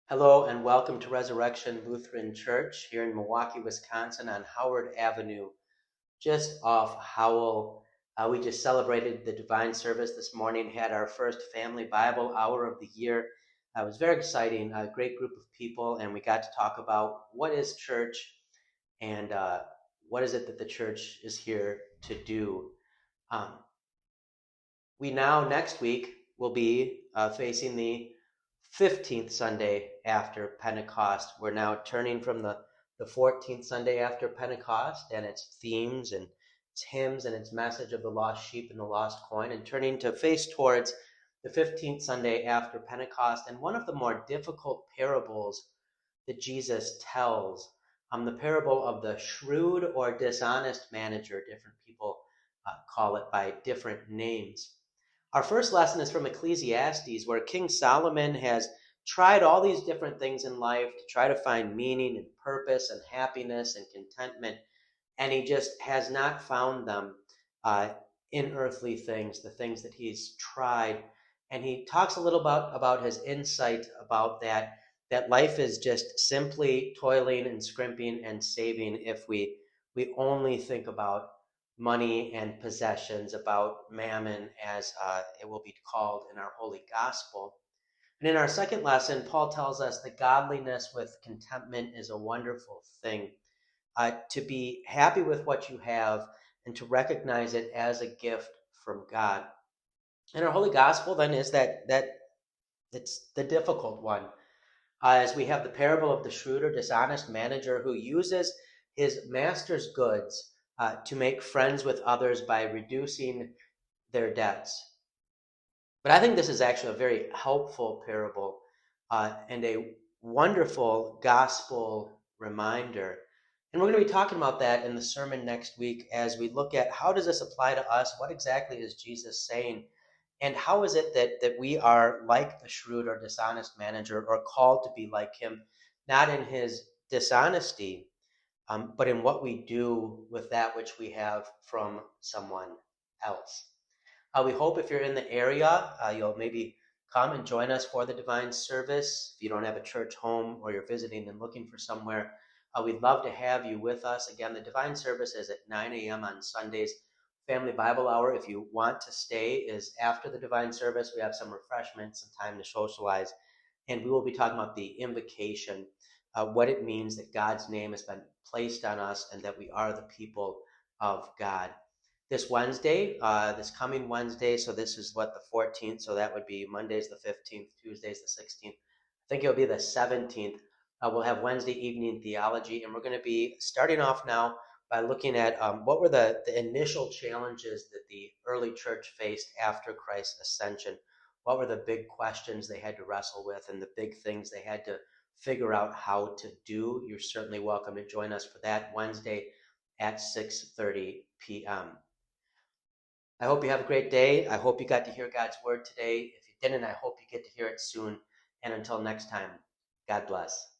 Hello and welcome to Resurrection Lutheran Church here in Milwaukee, Wisconsin on Howard Avenue, just off Howell. We just celebrated the divine service this morning, had our first family Bible hour of the year. It was very exciting, a great group of people, and we got to talk about what is church and what is it that the church is here to do. Um, we now, next week, will be facing the 15th Sunday after Pentecost. We're now turning from the 14th Sunday after Pentecost and its themes and its hymns and its message of the lost sheep and the lost coin, and turning to face towards the 15th Sunday after Pentecost and one of the more difficult parables that Jesus tells, the parable of the shrewd or dishonest manager. Different people call it by different names. Our first lesson is from Ecclesiastes, where King Solomon has tried all these different things in life to try to find meaning and purpose and happiness and contentment, and he just has not found them uh, in earthly things, the things that he's tried. And he talks a little about his insight about that life is just simply toiling and scrimping and saving if we only think about money and possessions, about mammon, as it will be called in our holy gospel. And in our second lesson, Paul tells us that godliness with contentment is a wonderful thing. To be happy with what you have and to recognize it as a gift from God. And our holy gospel then is that it's the difficult one, as we have the parable of the shrewd or dishonest manager who uses his master's goods to make friends with others by reducing their debts. But I think this is actually a very helpful parable and a wonderful gospel reminder. And we're going to be talking about that in the sermon next week as we look at how does this apply to us? What exactly is Jesus saying? And how is it that we are like the shrewd or dishonest manager, or called to be like him, not in his dishonesty, but in what we do with that which we have from someone else? We hope if you're in the area, you'll maybe come and join us for the divine service. If you don't have a church home or you're visiting and looking for somewhere, we'd love to have you with us. Again, the divine service is at 9 a.m. on Sundays. Family Bible hour, if you want to stay, is after the divine service. We have some refreshments and time to socialize. And we will be talking about the invocation, what it means that God's name has been placed on us and that we are the people of God. This Wednesday, this coming Wednesday, so this is what, the 14th, so that would be Monday's the 15th, Tuesday's the 16th. I think it'll be the 17th. We'll have Wednesday evening theology, and we're going to be starting off now by looking at what were the initial challenges that the early church faced after Christ's ascension. What were the big questions they had to wrestle with and the big things they had to figure out how to do? You're certainly welcome to join us for that Wednesday at 6:30 p.m. I hope you have a great day. I hope you got to hear God's word today. If you didn't, I hope you get to hear it soon. And until next time, God bless.